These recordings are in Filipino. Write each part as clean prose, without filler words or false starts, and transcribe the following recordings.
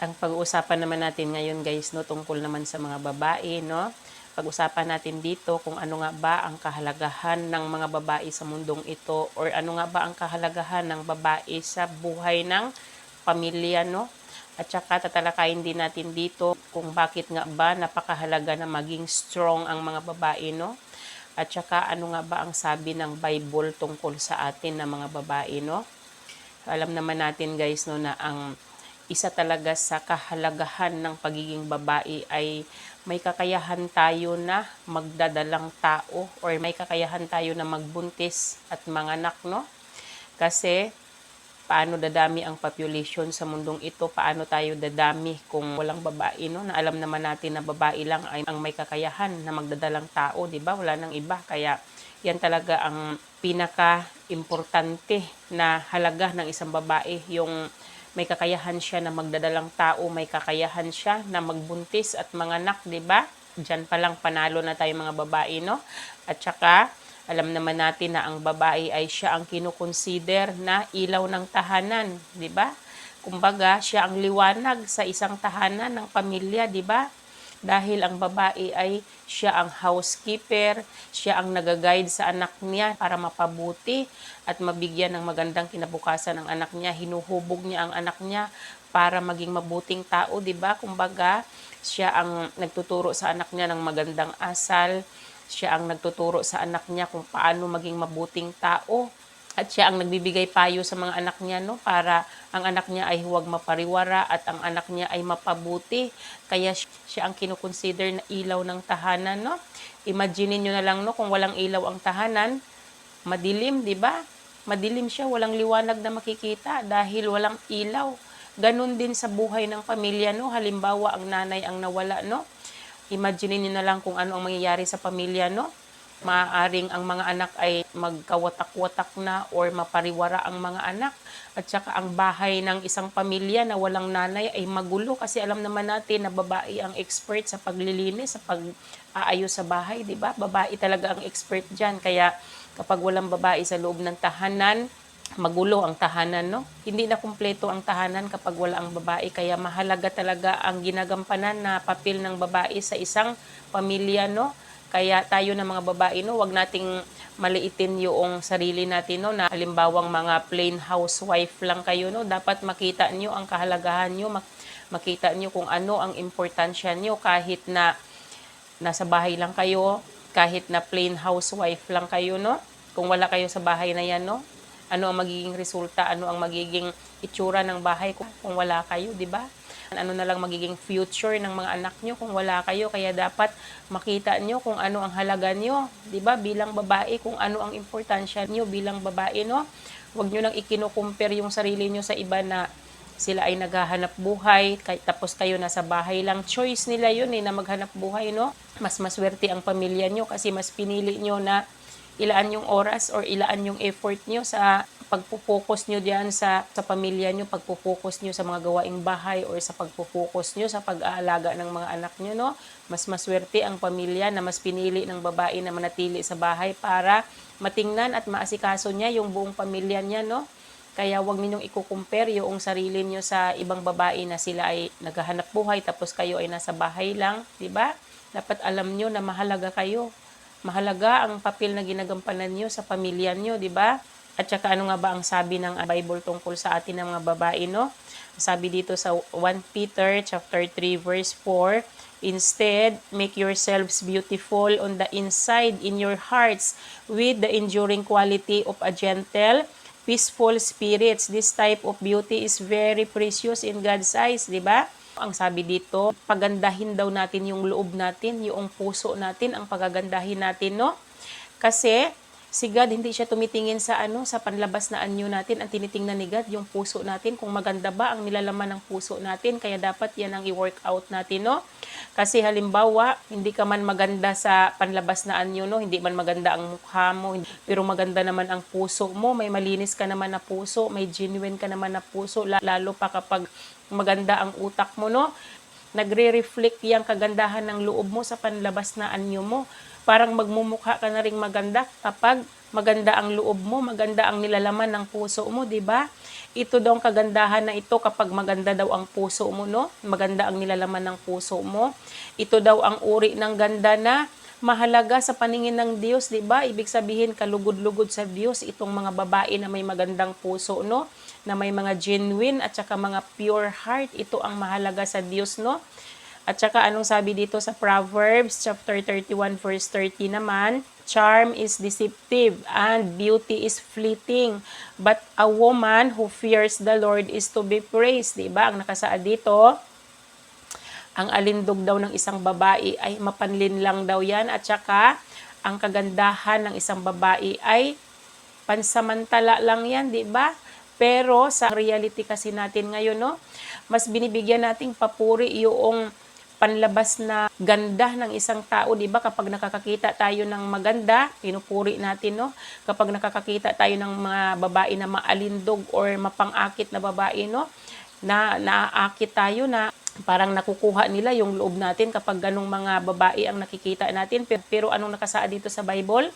Ang pag-uusapan naman natin ngayon guys, no, tungkol naman sa mga babae, no. Pag-usapan natin dito kung ano nga ba ang kahalagahan ng mga babae sa mundong ito, or ano nga ba ang kahalagahan ng babae sa buhay ng pamilya, no. At saka tatalakayin din natin dito kung bakit nga ba napakahalaga na maging strong ang mga babae, no. At saka ano nga ba ang sabi ng Bible tungkol sa atin na mga babae, no. Alam naman natin guys, no, na ang isa talaga sa kahalagahan ng pagiging babae ay may kakayahan tayo na magdadalang tao, or may kakayahan tayo na magbuntis at manganak, no? Kasi paano dadami ang population sa mundong ito? Paano tayo dadami kung walang babae, no? Na alam naman natin na babae lang ay ang may kakayahan na magdadalang tao, 'di ba? Wala nang iba. Kaya yan talaga ang pinaka-importante na halaga ng isang babae, yung may kakayahan siya na magdadalang tao, may kakayahan siya na magbuntis at manganak, 'di ba? Diyan pa lang panalo na tayo mga babae, no? At saka alam naman natin na ang babae ay siya ang kinukonsider na ilaw ng tahanan, 'di ba? Kumbaga, siya ang liwanag sa isang tahanan ng pamilya, 'di ba? Dahil ang babae ay siya ang housekeeper, siya ang nag-guide sa anak niya para mapabuti at mabigyan ng magandang kinabukasan ng anak niya. Hinuhubog niya ang anak niya para maging mabuting tao, 'di ba? Kumbaga, siya ang nagtuturo sa anak niya ng magandang asal, siya ang nagtuturo sa anak niya kung paano maging mabuting tao. At siya ang nagbibigay payo sa mga anak niya, no, para ang anak niya ay huwag mapariwara at ang anak niya ay mapabuti. Kaya siya ang kinukonsider na ilaw ng tahanan, no. Imagine niyo na lang, no, kung walang ilaw ang tahanan, madilim, 'di ba? Madilim siya, walang liwanag na makikita dahil walang ilaw. Ganun din sa buhay ng pamilya, no. Halimbawa, ang nanay ang nawala, no. Imagine niyo na lang kung ano ang mangyayari sa pamilya, no. Maaaring ang mga anak ay magkawatak-watak na or mapariwara ang mga anak. At saka ang bahay ng isang pamilya na walang nanay ay magulo, kasi alam naman natin na babae ang expert sa paglilinis, sa pag-aayos sa bahay, 'di ba? Babae talaga ang expert diyan. Kaya kapag walang babae sa loob ng tahanan, magulo ang tahanan, no? Hindi na kumpleto ang tahanan kapag wala ang babae. Kaya mahalaga talaga ang ginagampanan na papel ng babae sa isang pamilya, no? Kaya tayo na mga babae, no, wag nating maliitin yung sarili natin, no, na halimbawang mga plain housewife lang kayo, no. Dapat makita niyo ang kahalagahan niyo, makita niyo kung ano ang importansya niyo kahit na nasa bahay lang kayo, kahit na plain housewife lang kayo, no. Kung wala kayo sa bahay na yan, no, ano ang magiging resulta, ano ang magiging itsura ng bahay kung wala kayo, 'di ba? Ano na lang magiging future ng mga anak nyo kung wala kayo. Kaya dapat makita nyo kung ano ang halaga nyo, 'di ba? Bilang babae, kung ano ang importansya nyo bilang babae, no? Huwag nyo nang ikino-compare yung sarili nyo sa iba na sila ay naghahanap buhay, tapos kayo nasa bahay lang. Choice nila yun, na maghanap buhay, no? Mas maswerte ang pamilya nyo kasi mas pinili nyo na ilaan yung oras or ilaan yung effort nyo sa pagpo-focus nyo diyan sa pamilya nyo, pagpo-focus nyo sa mga gawaing bahay or sa pagpo-focus nyo sa pag-aalaga ng mga anak nyo, no? Mas maswerte ang pamilya na mas pinili ng babae na manatili sa bahay para matingnan at maasikaso niya yung buong pamilya niya, no? Kaya huwag ninyong i-compare yung sarili niyo sa ibang babae na sila ay naghahanap buhay tapos kayo ay nasa bahay lang, 'di ba? Dapat alam niyo na mahalaga kayo. Mahalaga ang papel na ginagampanan niyo sa pamilya niyo, 'di ba? At saka ano nga ba ang sabi ng Bible tungkol sa atin ng mga babae, no? Sabi dito sa 1 Peter chapter 3 verse 4, "Instead, make yourselves beautiful on the inside in your hearts with the enduring quality of a gentle, peaceful spirits. This type of beauty is very precious in God's eyes," 'di ba? Ang sabi dito, pagandahin daw natin yung loob natin, yung puso natin, ang pagagandahin natin, no? Kasi si God hindi siya tumitingin sa sa panlabas na anyo natin. Ang tinitingnan ni God yung puso natin, kung maganda ba ang nilalaman ng puso natin. Kaya dapat yan ang i-work out natin, no? Kasi halimbawa, hindi ka man maganda sa panlabas na anyo, no? Hindi man maganda ang mukha mo, pero maganda naman ang puso mo, may malinis ka naman na puso, may genuine ka naman na puso, lalo pa kapag maganda ang utak mo, no? Nagre-reflect yung kagandahan ng loob mo sa panlabas na anyo mo. Parang magmumukha ka na ring maganda kapag maganda ang loob mo, maganda ang nilalaman ng puso mo, di ba? Ito daw ang kagandahan na ito kapag maganda daw ang puso mo, no? Maganda ang nilalaman ng puso mo. Ito daw ang uri ng ganda na mahalaga sa paningin ng Diyos, di ba? Ibig sabihin, kalugod-lugod sa Diyos itong mga babae na may magandang puso, no? Na may mga genuine at saka mga pure heart. Ito ang mahalaga sa Diyos, no? At saka anong sabi dito sa Proverbs chapter 31 verse 30 naman, charm is deceptive and beauty is fleeting, but a woman who fears the Lord is to be praised. Diba? Ang nakasaad dito, ang alindog daw ng isang babae ay mapanlin lang daw yan, at saka ang kagandahan ng isang babae ay pansamantala lang yan, di ba? Pero sa reality kasi natin ngayon, no, mas binibigyan nating papuri yung panlabas na ganda ng isang tao, di ba? Kapag nakakakita tayo ng maganda, pinupuri natin, no? Kapag nakakakita tayo ng mga babae na maalindog or mapangakit na babae, no? Na naaakit tayo, na parang nakukuha nila yung loob natin kapag ganong mga babae ang nakikita natin. Pero anong nakasaad dito sa Bible?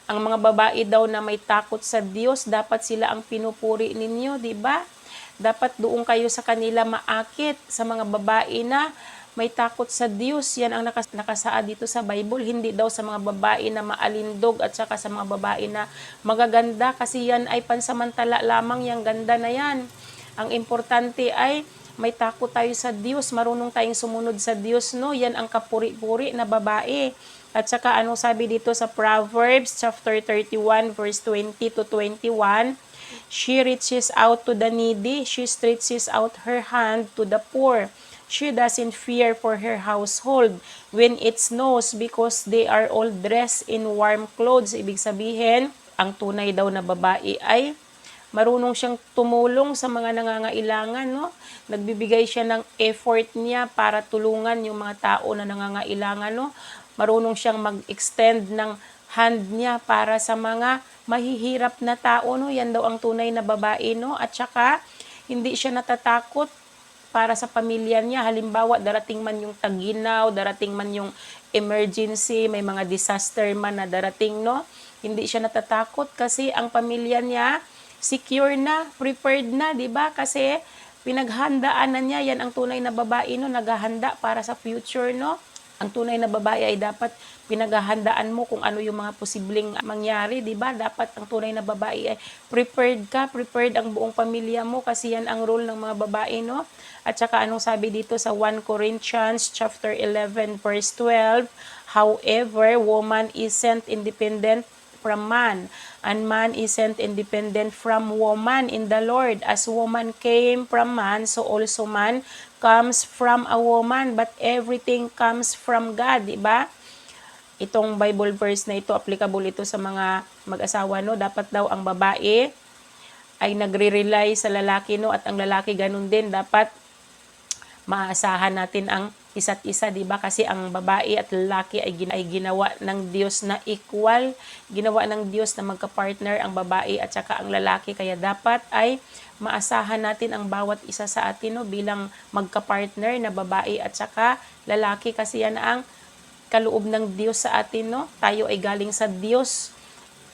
Ang mga babae daw na may takot sa Diyos, dapat sila ang pinupuri ninyo, di ba? Dapat doon kayo sa kanila maakit, sa mga babae na may takot sa Diyos. Yan ang nakasaad dito sa Bible. Hindi daw sa mga babae na maalindog at saka sa mga babae na magaganda, kasi yan ay pansamantala lamang, yung ganda na yan. Ang importante ay may takot tayo sa Diyos, marunong tayong sumunod sa Diyos, no? Yan ang kapuri-puri na babae. At saka anong sabi dito sa Proverbs chapter 31 verse 20 to 21, she reaches out to the needy, she stretches out her hand to the poor. She doesn't fear for her household when it snows because they are all dressed in warm clothes. Ibig sabihin, ang tunay daw na babae ay marunong siyang tumulong sa mga nangangailangan, no? Nagbibigay siya ng effort niya para tulungan yung mga tao na nangangailangan, no? Marunong siyang mag-extend ng hand niya para sa mga mahihirap na tao, no? Yan daw ang tunay na babae, no? At saka, hindi siya natatakot para sa pamilya niya. Halimbawa, darating man yung taginaw, darating man yung emergency, may mga disaster man na darating, no? Hindi siya natatakot kasi ang pamilya niya secure na, prepared na, di ba? Kasi pinaghandaan na niya. Yan ang tunay na babae, no? Naghahanda para sa future, no? Ang tunay na babae ay dapat pinaghahandaan mo kung ano yung mga posibleng mangyari, di ba? Dapat ang tunay na babae ay prepared ka, prepared ang buong pamilya mo, kasi yan ang role ng mga babae, no? At saka anong sabi dito sa 1 Corinthians chapter 11 verse 12, however, woman isn't independent from man, and man isn't independent from woman in the Lord. As woman came from man, so also man comes from a woman, but everything comes from God, di ba? Itong Bible verse na ito, applicable ito sa mga mag-asawa, no? Dapat daw ang babae ay nagre-rely sa lalaki, no? At ang lalaki ganun din, dapat maasahan natin ang isa't isa, di ba? Kasi ang babae at lalaki ay ginawa ng Diyos na equal, ginawa ng Diyos na magka-partner ang babae at saka ang lalaki, kaya dapat ay maasahan natin ang bawat isa sa atin, no, bilang magka-partner na babae at saka lalaki, kasi yan ang kaloob ng Diyos sa atin, no? Tayo ay galing sa Diyos,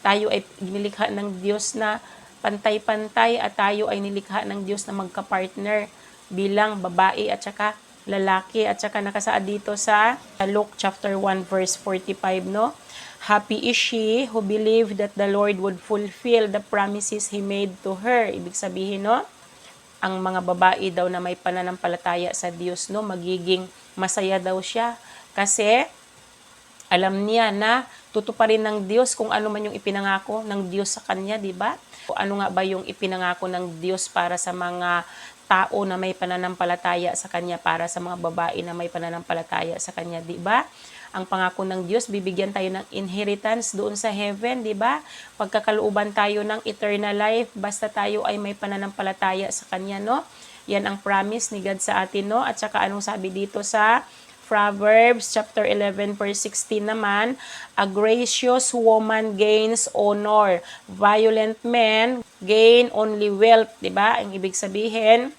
tayo ay nilikha ng Diyos na pantay-pantay, at tayo ay nilikha ng Diyos na magka-partner bilang babae at saka lalaki. At saka nakasaad dito sa Luke chapter 1 verse 45, no? Happy is she who believed that the Lord would fulfill the promises He made to her. Ibig sabihin, no? Ang mga babae daw na may pananampalataya sa Diyos, no? Magiging masaya daw siya. Kasi alam niya na tutuparin ng Diyos kung ano man yung ipinangako ng Diyos sa kanya, di ba? Ano nga ba yung ipinangako ng Diyos para sa mga tao na may pananampalataya sa kanya, para sa mga babae na may pananampalataya sa kanya, di ba? Ang pangako ng Diyos, bibigyan tayo ng inheritance doon sa heaven, di ba? Pagkakalooban tayo ng eternal life basta tayo ay may pananampalataya sa kanya, no? Yan ang promise ni God sa atin, no? At saka anong sabi dito sa Proverbs chapter 11 verse 16 naman, a gracious woman gains honor, violent men gain only wealth, di ba? Ang ibig sabihin,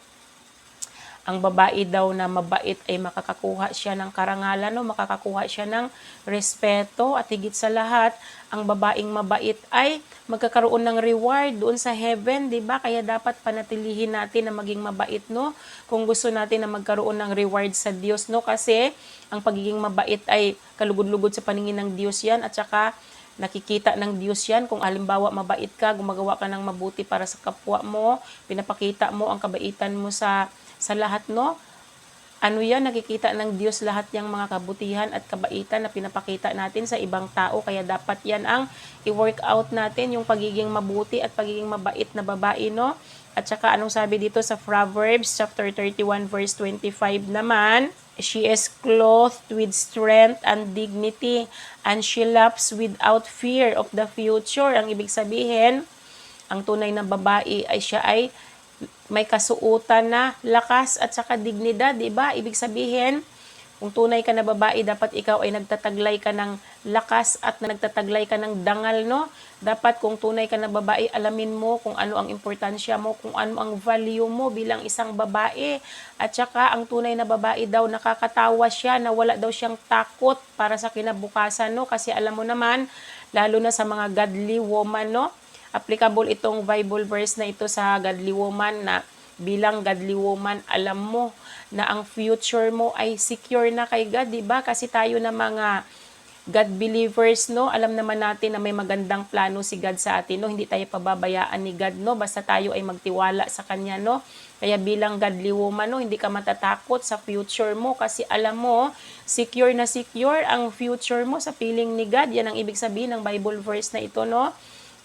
ang babae daw na mabait ay makakakuha siya ng karangalan, no? Makakakuha siya ng respeto, at higit sa lahat, ang babaeng mabait ay magkakaroon ng reward doon sa heaven, 'di ba? Kaya dapat panatilihin natin na maging mabait, no? Kung gusto natin na magkaroon ng reward sa Diyos, no? Kasi ang pagiging mabait ay kalugod-lugod sa paningin ng Diyos 'yan, at saka nakikita ng Diyos yan. Kung halimbawa mabait ka, gumagawa ka ng mabuti para sa kapwa mo, pinapakita mo ang kabaitan mo sa lahat, no? Ano yan, nakikita ng Diyos lahat yung mga kabutihan at kabaitan na pinapakita natin sa ibang tao. Kaya dapat yan ang i-work out natin, yung pagiging mabuti at pagiging mabait na babae, no? At saka anong sabi dito sa Proverbs chapter 31 verse 25 naman, she is clothed with strength and dignity, and she laughs without fear of the future. Ang ibig sabihin, ang tunay na babae ay siya ay may kasuotan na lakas at saka dignidad, di ba? Ibig sabihin, kung tunay ka na babae, dapat ikaw ay nagtataglay ka ng lakas at nagtataglay ka ng dangal, no? Dapat kung tunay ka na babae, alamin mo kung ano ang importansya mo, kung ano ang value mo bilang isang babae. At saka, ang tunay na babae daw, nakakatawa siya, na wala daw siyang takot para sa kinabukasan, no? Kasi alam mo naman, lalo na sa mga godly woman, no? Applicable itong Bible verse na ito sa godly woman, na bilang godly woman, alam mo na ang future mo ay secure na kay God, di ba? Kasi tayo na mga God believers, no, alam naman natin na may magandang plano si God sa atin, no? Hindi tayo pababayaan ni God, no? Basta tayo ay magtiwala sa Kanya, no? Kaya bilang godly woman, no, hindi ka matatakot sa future mo kasi alam mo, secure na secure ang future mo sa piling ni God. Yan ang ibig sabihin ng Bible verse na ito, no?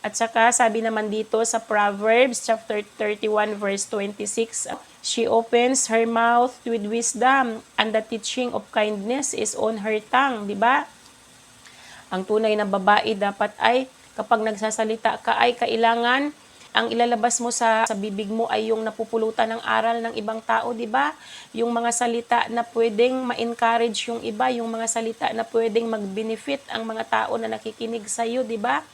At saka sabi naman dito sa Proverbs chapter 31 verse 26, she opens her mouth with wisdom, and the teaching of kindness is on her tongue, di ba? Ang tunay na babae dapat ay kapag nagsasalita ka ay kailangan ang ilalabas mo sa bibig mo ay yung napupulutan ng aral ng ibang tao, di ba? Yung mga salita na pwedeng ma-encourage yung iba, yung mga salita na pwedeng mag-benefit ang mga tao na nakikinig sa iyo, di ba?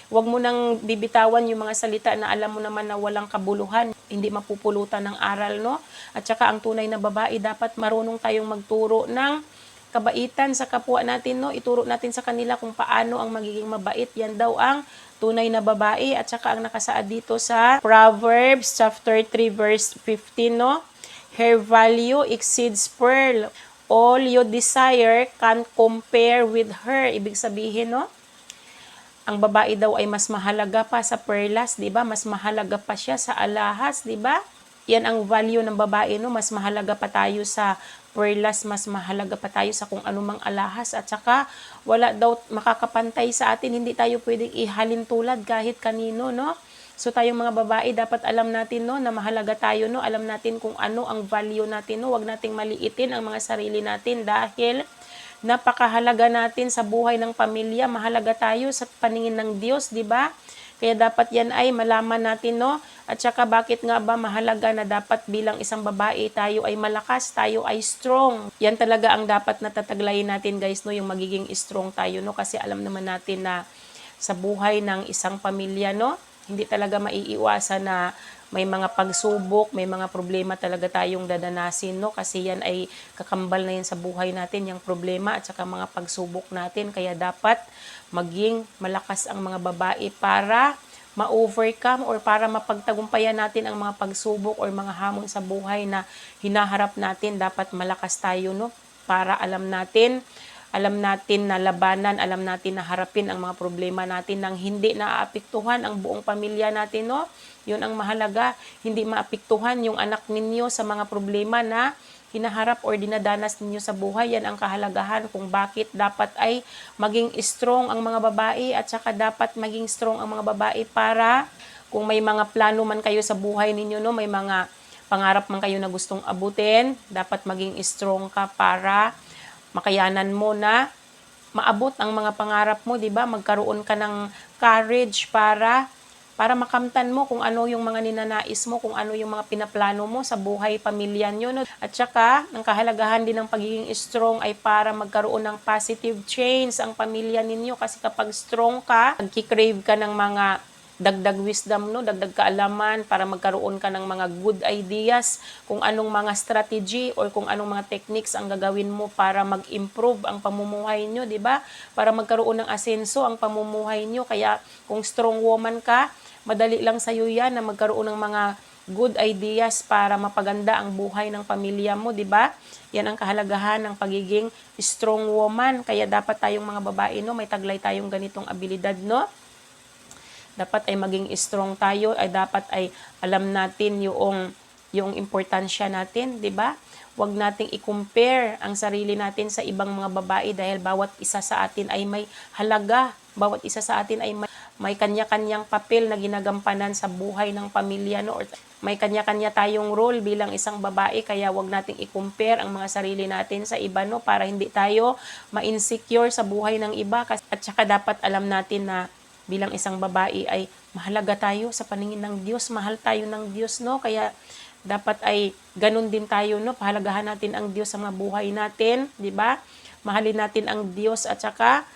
Huwag mo nang bibitawan yung mga salita na alam mo naman na walang kabuluhan, hindi mapupulutan ng aral, no? At saka ang tunay na babae, dapat marunong tayong magturo ng kabaitan sa kapwa natin, no? Ituro natin sa kanila kung paano ang magiging mabait. Yan daw ang tunay na babae. At saka ang nakasaad dito sa Proverbs chapter 3 verse 15, no? Her value exceeds pearl. All you desire can compare with her. Ibig sabihin, no? Ang babae daw ay mas mahalaga pa sa perlas, 'di ba? Mas mahalaga pa siya sa alahas, 'di ba? Yan ang value ng babae, no? Mas mahalaga pa tayo sa perlas, mas mahalaga pa tayo sa kung anumang alahas, at saka wala daw makakapantay sa atin, hindi tayo pwedeng ihalin tulad kahit kanino, no? So tayong mga babae, dapat alam natin, no, na mahalaga tayo, no? Alam natin kung ano ang value natin, no? Huwag nating maliitin ang mga sarili natin dahil napakahalaga natin sa buhay ng pamilya, mahalaga tayo sa paningin ng Diyos, di ba? Kaya dapat yan ay malaman natin, no? At saka bakit nga ba mahalaga na dapat bilang isang babae tayo ay malakas, tayo ay strong. Yan talaga ang dapat natataglayin natin, guys, no? Yung magiging strong tayo, no? Kasi alam naman natin na sa buhay ng isang pamilya, no, hindi talaga maiiwasan na may mga pagsubok, may mga problema talaga tayong dadanasin, no? Kasi yan ay kakambal na yan sa buhay natin, yung problema at saka mga pagsubok natin. Kaya dapat maging malakas ang mga babae para ma-overcome or para mapagtagumpayan natin ang mga pagsubok or mga hamon sa buhay na hinaharap natin. Dapat malakas tayo, no? Para alam natin na labanan, alam natin na harapin ang mga problema natin nang hindi naaapektuhan ang buong pamilya natin, no? Yun ang mahalaga, hindi maapektuhan yung anak ninyo sa mga problema na hinaharap or dinadanas ninyo sa buhay. Yan ang kahalagahan kung bakit dapat ay maging strong ang mga babae, at saka dapat maging strong ang mga babae para kung may mga plano man kayo sa buhay ninyo, no, may mga pangarap man kayo na gustong abutin, dapat maging strong ka para makayanan mo na maabot ang mga pangarap mo, 'di ba? Magkaroon ka ng courage para makamtan mo kung ano yung mga ninanais mo, kung ano yung mga pinaplano mo sa buhay pamilya nyo, no? At saka, ang kahalagahan din ng pagiging strong ay para magkaroon ng positive change ang pamilya ninyo, kasi kapag strong ka, nagkikrave ka ng mga dagdag wisdom, no, dagdag kaalaman para magkaroon ka ng mga good ideas kung anong mga strategy or kung anong mga techniques ang gagawin mo para mag-improve ang pamumuhay nyo, di ba? Para magkaroon ng asenso ang pamumuhay nyo. Kaya kung strong woman ka, madali lang sa'yo yan na magkaroon ng mga good ideas para mapaganda ang buhay ng pamilya mo, di ba? Yan ang kahalagahan ng pagiging strong woman. Kaya dapat tayong mga babae, no, may taglay tayong ganitong abilidad, no? Dapat ay maging strong tayo, ay dapat ay alam natin yung importansya natin, 'di ba? Huwag nating i-compare ang sarili natin sa ibang mga babae dahil bawat isa sa atin ay may halaga, bawat isa sa atin ay may kanya-kanyang papel na ginagampanan sa buhay ng pamilya, no? Or may kanya-kanya tayong role bilang isang babae, kaya huwag nating i-compare ang mga sarili natin sa iba, no, para hindi tayo ma-insecure sa buhay ng iba. At saka dapat alam natin na bilang isang babae ay mahalaga tayo sa paningin ng Diyos, mahal tayo ng Diyos, no? Kaya dapat ay ganun din tayo, no? Pahalagahan natin ang Diyos sa mga buhay natin, 'di ba? Mahalin natin ang Diyos at saka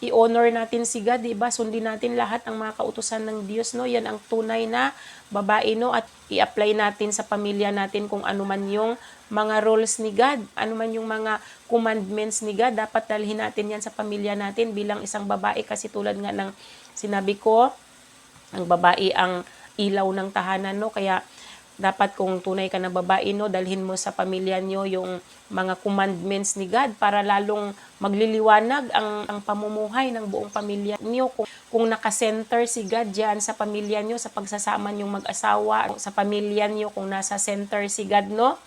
i-honor natin si God, 'di ba? Sundin natin lahat ng mga kautusan ng Diyos, no? Yan ang tunay na babae, no? At i-apply natin sa pamilya natin kung ano man yung mga rules ni God, ano man yung mga commandments ni God, dapat dalhin natin yan sa pamilya natin bilang isang babae, kasi tulad nga ng sinabi ko, ang babae ang ilaw ng tahanan, no? Kaya dapat kung tunay ka na babae, no, dalhin mo sa pamilya nyo yung mga commandments ni God para lalong magliliwanag ang pamumuhay ng buong pamilya nyo. Kung nakasenter si God dyan sa pamilya nyo, sa pagsasama nyong mag-asawa, sa pamilya nyo, kung nasa center si God, no,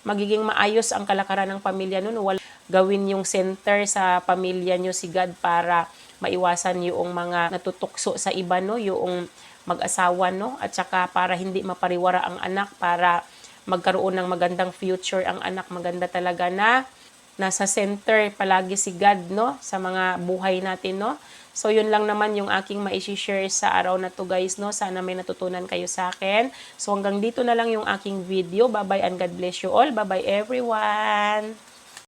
magiging maayos ang kalakaran ng pamilya nyo, no? Gawin yung center sa pamilya nyo si God para maiwasan yung mga natutukso sa iba, no, yung mag-asawa, no, at saka para hindi mapariwara ang anak, para magkaroon ng magandang future ang anak. Maganda talaga na nasa center palagi si God, no, sa mga buhay natin, no. So yun lang naman yung aking mai-share sa araw na to, guys, no. Sana may natutunan kayo sa akin. So hanggang dito na lang yung aking video. Bye bye and God bless you all. Bye bye everyone.